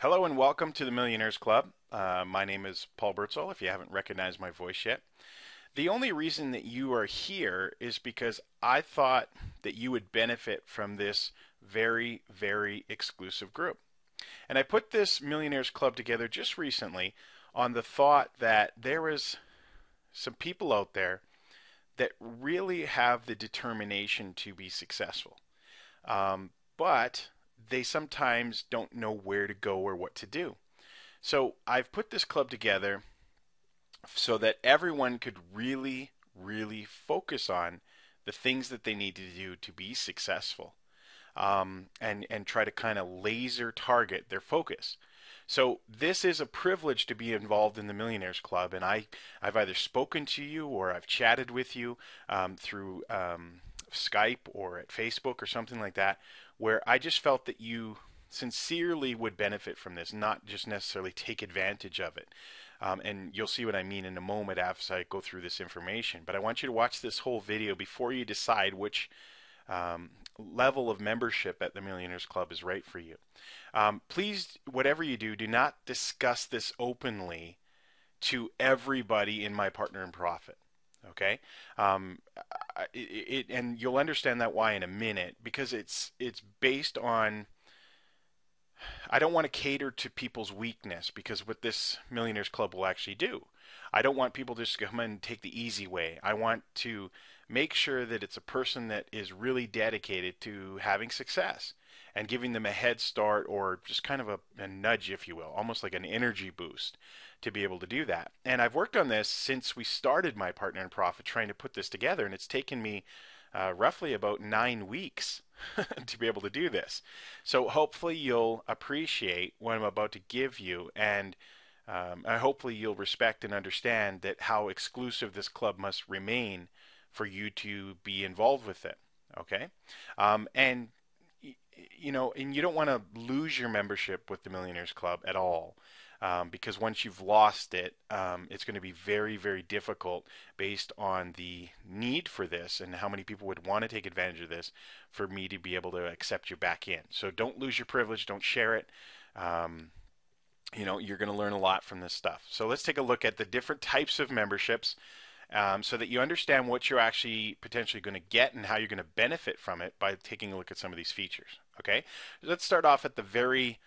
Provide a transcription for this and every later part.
Hello and welcome to the Millionaires Club. My name is Paul Birdsall, if you haven't recognized my voice yet. The only reason that you are here is because I thought that you would benefit from this very, very exclusive group. And I put this Millionaires Club together just recently on the thought that there was some people out there that really have the determination to be successful. But they sometimes don't know where to go or what to do. So I've put this club together so that everyone could really, really focus on the things that they need to do to be successful, and try to kind of laser target their focus. So this is a privilege to be involved in the Millionaires Club, and I've either spoken to you or I've chatted with you through Skype or at Facebook or something like that, where I just felt that you sincerely would benefit from this, not just necessarily take advantage of it. And you'll see what I mean in a moment after I go through this information. But I want you to watch this whole video before you decide which level of membership at the Millionaires Club is right for you. Please, whatever you do, do not discuss this openly to everybody in my Partner in Profit. Okay, and you'll understand that why in a minute, because it's based on. I don't want to cater to people's weakness, because what this Millionaires Club will actually do, I don't want people just to come in and take the easy way. I want to make sure that it's a person that is really dedicated to having success and giving them a head start, or just kind of a nudge, if you will, almost like an energy boost to be able to do that. And I've worked on this since we started my Partner in Profit, trying to put this together, and it's taken me roughly about 9 weeks to be able to do this. So hopefully you'll appreciate what I'm about to give you, and hopefully you'll respect and understand that how exclusive this club must remain for you to be involved with it. Okay, and and you don't want to lose your membership with the Millionaires Club at all. Because once you've lost it, it's going to be very, very difficult, based on the need for this and how many people would want to take advantage of this, for me to be able to accept you back in. So don't lose your privilege. Don't share it. You're going to learn a lot from this stuff. So let's take a look at the different types of memberships, so that you understand what you're actually potentially going to get and how you're going to benefit from it by taking a look at some of these features. Okay, let's start off at the very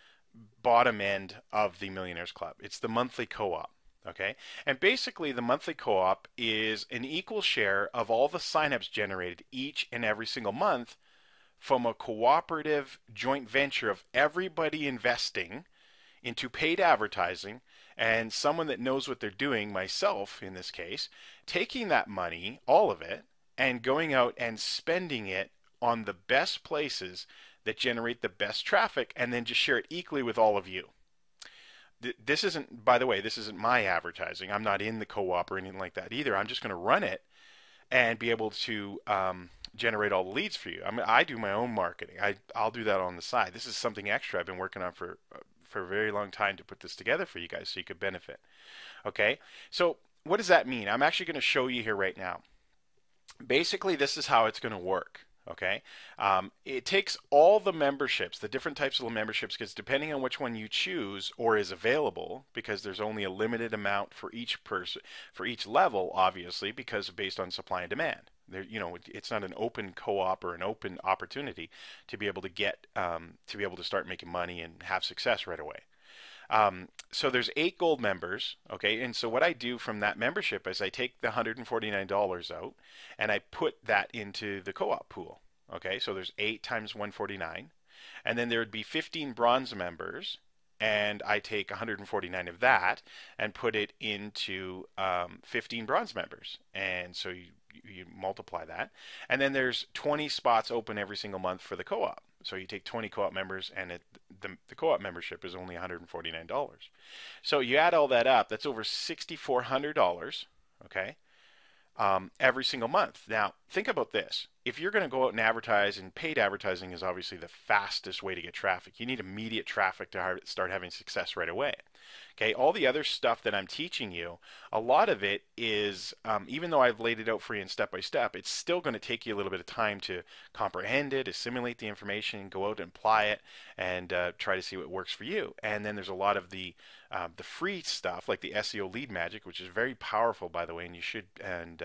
bottom end of the Millionaires Club. It's the monthly co-op. Okay, and basically the monthly co-op is an equal share of all the signups generated each and every single month from a cooperative joint venture of everybody investing into paid advertising, and someone that knows what they're doing, myself in this case, taking that money, all of it, and going out and spending it on the best places that generate the best traffic, and then just share it equally with all of you. This isn't, by the way, this isn't my advertising. I'm not in the co-op or anything like that either. I'm just going to run it and be able to generate all the leads for you. I mean, I do my own marketing. I'll do that on the side. This is something extra I've been working on for a very long time, to put this together for you guys so you could benefit. Okay, so what does that mean? I'm actually going to show you here right now. Basically, this is how it's going to work. Okay, it takes all the memberships, the different types of memberships, because depending on which one you choose or is available, because there's only a limited amount for each person, for each level, obviously, because based on supply and demand. There, it's not an open co-op or an open opportunity to be able to get, to be able to start making money and have success right away. So there's 8 gold members, okay, and so what I do from that membership is I take the $149 out and I put that into the co-op pool, okay, so there's 8 times 149, and then there would be 15 bronze members, and I take 149 of that and put it into 15 bronze members, and so you multiply that, and then there's 20 spots open every single month for the co-op. So you take 20 co-op members, and the co-op membership is only $149. So you add all that up, that's over $6,400, okay, every single month. Now, think about this. If you're going to go out and advertise, and paid advertising is obviously the fastest way to get traffic, you need immediate traffic to start having success right away. Okay, all the other stuff that I'm teaching you, a lot of it is, even though I've laid it out for you in step by step, it's still going to take you a little bit of time to comprehend it, assimilate the information, go out and apply it, and try to see what works for you. And then there's a lot of the free stuff like the SEO lead magic, which is very powerful, by the way, and you should, and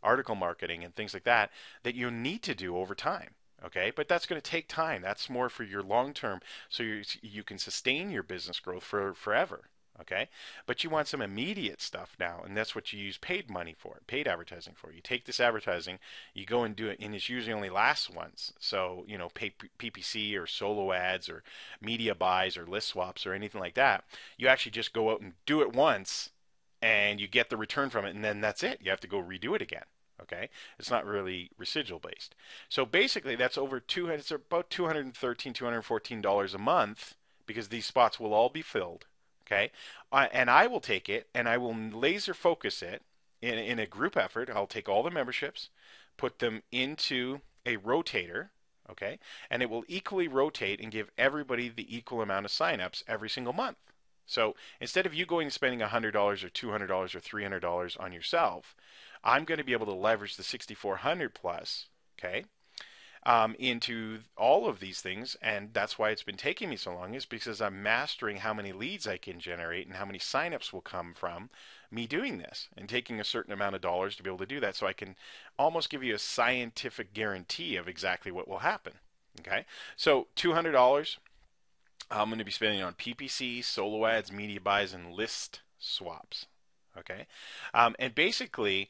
article marketing and things like that, that you need to do over time. Okay, but that's going to take time. That's more for your long term, so you can sustain your business growth for forever. Okay, but you want some immediate stuff now, and that's what you use paid money for, paid advertising for. You take this advertising, you go and do it, and it usually only lasts once. So, pay PPC or solo ads or media buys or list swaps or anything like that. You actually just go out and do it once, and you get the return from it, and then that's it. You have to go redo it again. Okay, it's not really residual based. So basically, that's over it's about $213, $214 a month, because these spots will all be filled. Okay, and I will take it and I will laser focus it in a group effort. I'll take all the memberships, put them into a rotator. Okay, and it will equally rotate and give everybody the equal amount of signups every single month. So instead of you going and spending $100 or $200 or $300 on yourself, I'm going to be able to leverage the 6,400 plus. Okay, into all of these things, and that's why it's been taking me so long, is because I'm mastering how many leads I can generate and how many signups will come from me doing this, and taking a certain amount of dollars to be able to do that, so I can almost give you a scientific guarantee of exactly what will happen. Okay, so $200 I'm going to be spending on PPC, solo ads, media buys, and list swaps. Okay, and basically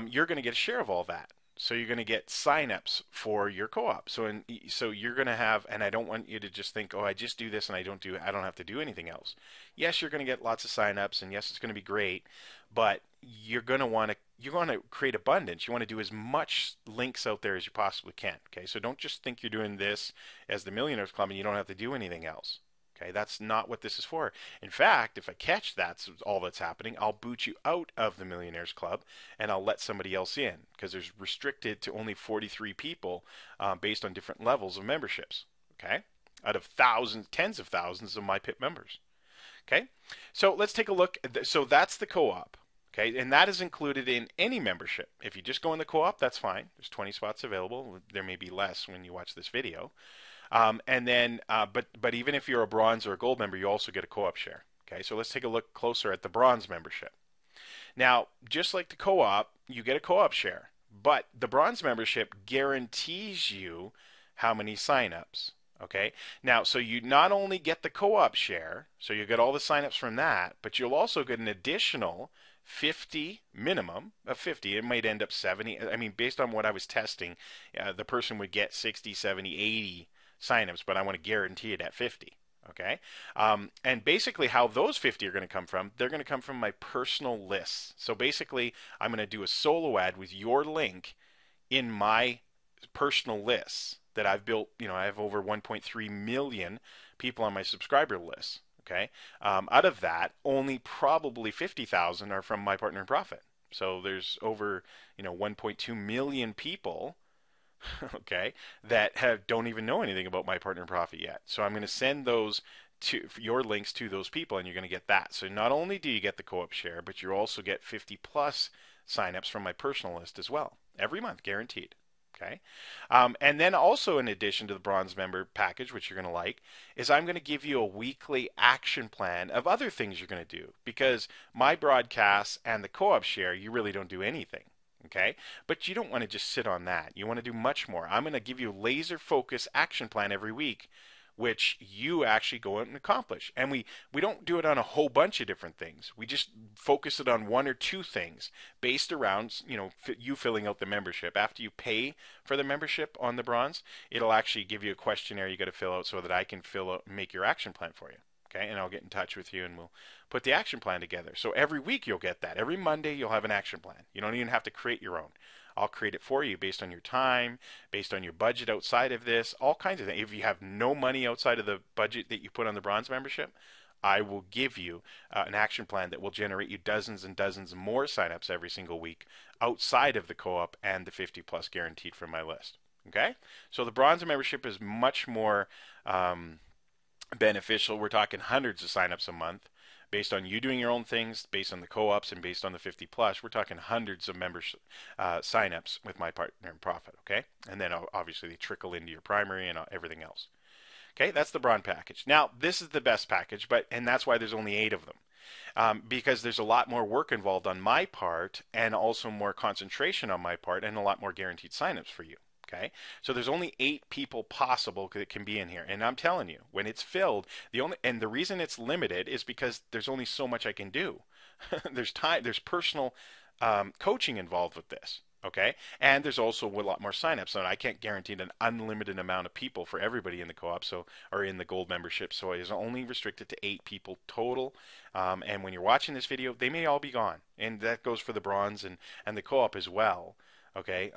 you're going to get a share of all that. So you're going to get signups for your co-op. So you're going to have, and I don't want you to just think, oh, I just do this and I don't have to do anything else. Yes, you're going to get lots of signups, and yes, it's going to be great, but you're going to create abundance. You want to do as much links out there as you possibly can. Okay, so don't just think you're doing this as the Millionaires Club and you don't have to do anything else. Okay, that's not what this is for. In fact, if I catch that's all that's happening, I'll boot you out of the Millionaires Club and I'll let somebody else in, because there's restricted to only 43 people based on different levels of memberships. Okay, out of thousands, tens of thousands of my PIP members. Okay, so let's take a look. So that's the co-op. Okay, and that is included in any membership. If you just go in the co-op, that's fine. There's 20 spots available. There may be less when you watch this video. And then, but even if you're a bronze or a gold member, you also get a co-op share. Okay, so let's take a look closer at the bronze membership. Now, just like the co-op, you get a co-op share, but the bronze membership guarantees you how many signups. Okay, now, so you not only get the co-op share, so you get all the signups from that, but you'll also get an additional 50 minimum of 50. It might end up 70. I mean, based on what I was testing, the person would get 60, 70, 80 signups, but I want to guarantee it at 50. Okay, and basically how those 50 are going to come from, they're going to come from my personal lists. So basically, I'm going to do a solo ad with your link in my personal lists that I've built. I have over 1.3 million people on my subscriber list. Okay, out of that, only probably 50,000 are from my partner in profit. So there's over 1.2 million people okay, that don't even know anything about my partner in profit yet. So I'm going to send those to your links to those people, and you're going to get that. So not only do you get the co-op share, but you also get 50 plus signups from my personal list as well every month, guaranteed. Okay, and then also in addition to the bronze member package, which you're going to like, is I'm going to give you a weekly action plan of other things you're going to do, because my broadcasts and the co-op share, you really don't do anything. Okay, but you don't want to just sit on that. You want to do much more. I'm going to give you a laser focus action plan every week, which you actually go out and accomplish. And we don't do it on a whole bunch of different things. We just focus it on one or two things based around you filling out the membership. After you pay for the membership on the bronze, it'll actually give you a questionnaire you got to fill out so that I can make your action plan for you. Okay, and I'll get in touch with you and we'll put the action plan together. So every week you'll get that. Every Monday you'll have an action plan. You don't even have to create your own. I'll create it for you based on your time, based on your budget outside of this, all kinds of things. If you have no money outside of the budget that you put on the bronze membership, I will give you an action plan that will generate you dozens and dozens more signups every single week outside of the co-op and the 50 plus guaranteed from my list. Okay, so the bronze membership is much more beneficial. We're talking hundreds of signups a month based on you doing your own things, based on the co-ops, and based on the 50 plus. We're talking hundreds of membership signups with my partner in profit. Okay, and then obviously they trickle into your primary and everything else. Okay, that's the bronze package. Now this is the best package, and that's why there's only 8 of them. Because there's a lot more work involved on my part and also more concentration on my part and a lot more guaranteed signups for you. Okay, so there's only 8 people possible that can be in here, and I'm telling you, when it's filled, the reason it's limited is because there's only so much I can do. There's personal coaching involved with this. Okay, and there's also a lot more signups, so I can't guarantee an unlimited amount of people for everybody in the co-op, or in the gold membership. So it is only restricted to 8 people total. And when you're watching this video, they may all be gone, and that goes for the bronze and the co-op as well. Okay,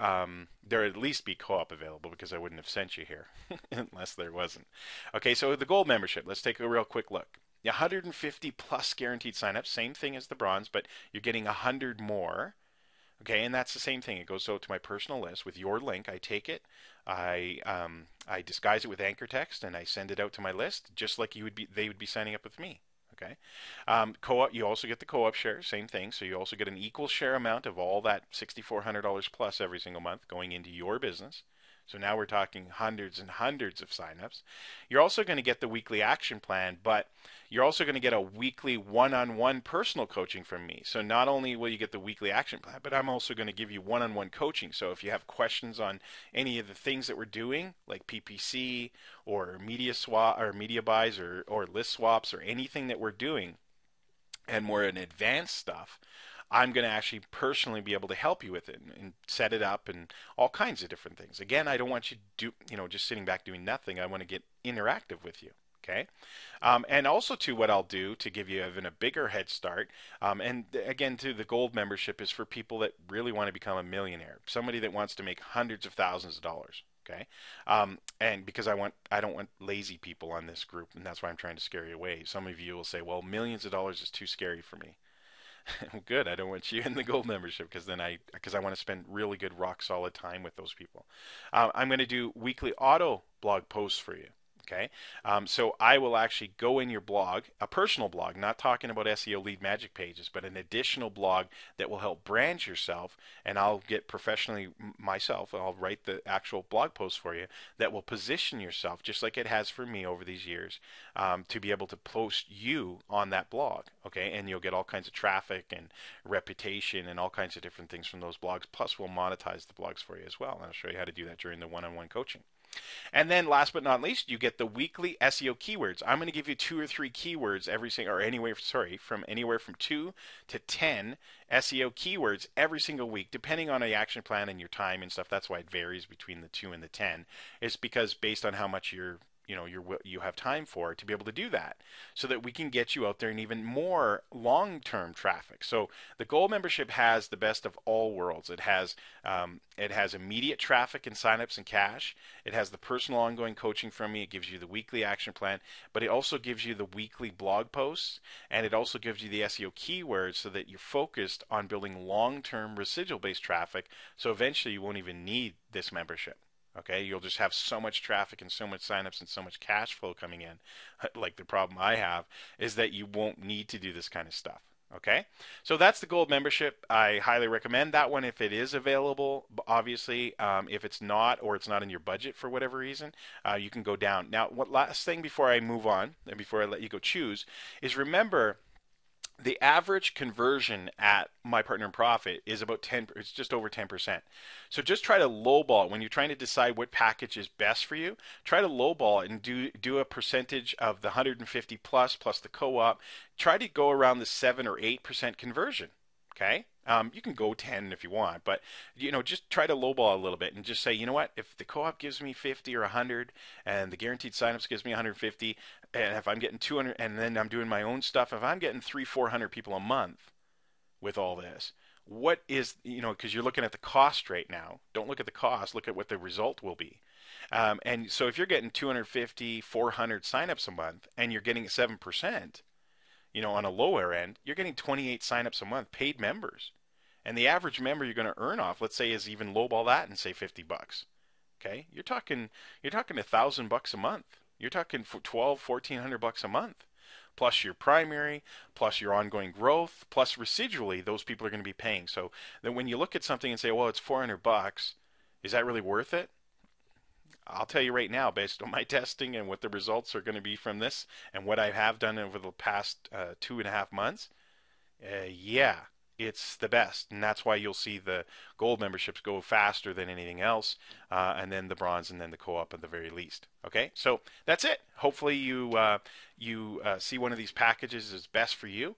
there at least be co-op available because I wouldn't have sent you here unless there wasn't. Okay, so the gold membership, let's take a real quick look. 150 plus guaranteed signups, same thing as the bronze, but you're getting 100 more. Okay, and that's the same thing. It goes out to my personal list with your link. I take it, I disguise it with anchor text, and I send it out to my list, just like they would be signing up with me. Okay, co-op. You also get the co-op share, same thing. So you also get an equal share amount of all that $6,400 plus every single month going into your business. So now we're talking hundreds and hundreds of signups. You're also going to get the weekly action plan, but you're also going to get a weekly one-on-one personal coaching from me. So not only will you get the weekly action plan, but I'm also going to give you one-on-one coaching. So if you have questions on any of the things that we're doing, like PPC or media swap or media buys or list swaps or anything that we're doing, and more in advanced stuff, I'm going to actually personally be able to help you with it and set it up and all kinds of different things. Again, I don't want you to just sitting back doing nothing. I want to get interactive with you. Okay, and also to what I'll do to give you even a bigger head start. And again, to the gold membership is for people that really want to become a millionaire, somebody that wants to make hundreds of thousands of dollars. Okay, and because I don't want lazy people on this group, and that's why I'm trying to scare you away. Some of you will say, well, millions of dollars is too scary for me. Good. I don't want you in the gold membership because I want to spend really good rock solid time with those people. I'm going to do weekly auto blog posts for you. Okay, so I will actually go in your blog, a personal blog, not talking about SEO lead magic pages, but an additional blog that will help brand yourself, and I'll get professionally myself, I'll write the actual blog post for you that will position yourself, just like it has for me over these years, to be able to post you on that blog, okay, and you'll get all kinds of traffic and reputation and all kinds of different things from those blogs, plus we'll monetize the blogs for you as well, and I'll show you how to do that during the one-on-one coaching. And then last but not least, you get the weekly SEO keywords. I'm going to give you 2 or 3 keywords from anywhere from 2 to 10 SEO keywords every single week, depending on the action plan and your time and stuff. That's why it varies between the 2 and the 10. It's because based on how much you have time for to be able to do that, so that we can get you out there in even more long-term traffic. So the gold membership has the best of all worlds. It has immediate traffic and signups and cash. It has the personal ongoing coaching from me. It gives you the weekly action plan, but it also gives you the weekly blog posts, and it also gives you the SEO keywords so that you're focused on building long-term residual-based traffic. So eventually you won't even need this membership. Okay, you'll just have so much traffic and so much signups and so much cash flow coming in. Like the problem I have is that you won't need to do this kind of stuff. Okay, so that's the gold membership. I highly recommend that one if it is available. Obviously, if it's not, or it's not in your budget for whatever reason, you can go down. Now, what last thing before I move on and before I let you go choose is remember, the average conversion at My Partner in Profit is about 10. It's just over 10%. So just try to lowball when you're trying to decide what package is best for you. Try to lowball it and do a percentage of the 150 plus the co-op. Try to go around the 7 or 8% conversion. Okay. You can go 10 if you want, but just try to lowball a little bit and just say, you know what, if the co-op gives me 50 or 100 and the guaranteed signups gives me 150, and if I'm getting 200 and then I'm doing my own stuff, if I'm getting 300-400 people a month with all this, what is, because you're looking at the cost right now. Don't look at the cost, look at what the result will be. And so if you're getting 250, 400 signups a month and you're getting 7%, on a lower end, you're getting 28 signups a month, paid members. And the average member you're going to earn off, let's say, is even lowball that and say $50. Okay, you're talking $1,000 a month. You're talking for 1,400 bucks a month, plus your primary, plus your ongoing growth, plus residually those people are going to be paying. So then when you look at something and say, well, it's $400, is that really worth it? I'll tell you right now, based on my testing and what the results are going to be from this, and what I have done over the past 2.5 months, yeah, it's the best, and that's why you'll see the gold memberships go faster than anything else, and then the bronze, and then the co-op at the very least. Okay, so that's it. Hopefully you see one of these packages is best for you.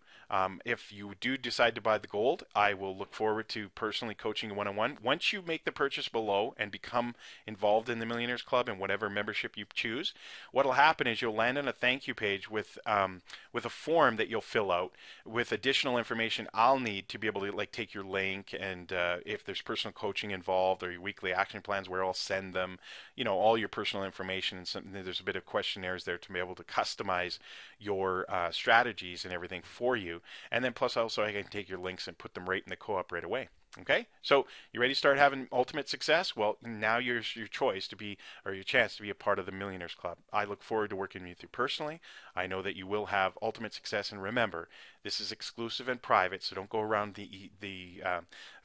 If you do decide to buy the gold, I will look forward to personally coaching you one-on-one. Once you make the purchase below and become involved in the Millionaires Club and whatever membership you choose, what will happen is you'll land on a thank you page with a form that you'll fill out with additional information I'll need to be able to take your link, and if there's personal coaching involved or your weekly action plans, where I'll send them, all your personal information, and there's a bit of questionnaires there to be able to customize your strategies and everything for you. And then plus also I can take your links and put them right in the co-op right away. Okay, so you ready to start having ultimate success? Well, now your choice to be, or your chance to be a part of the Millionaires Club. I look forward to working with you personally. I know that you will have ultimate success, and remember, this is exclusive and private, so don't go around the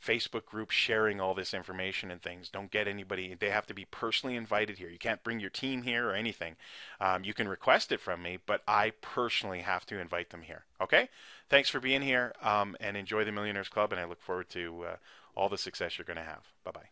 Facebook group sharing all this information and things. Don't get anybody. They have to be personally invited here. You can't bring your team here or anything. You can request it from me, but I personally have to invite them here. Okay? Thanks for being here, and enjoy the Millionaires Club, and I look forward to all the success you're going to have. Bye-bye.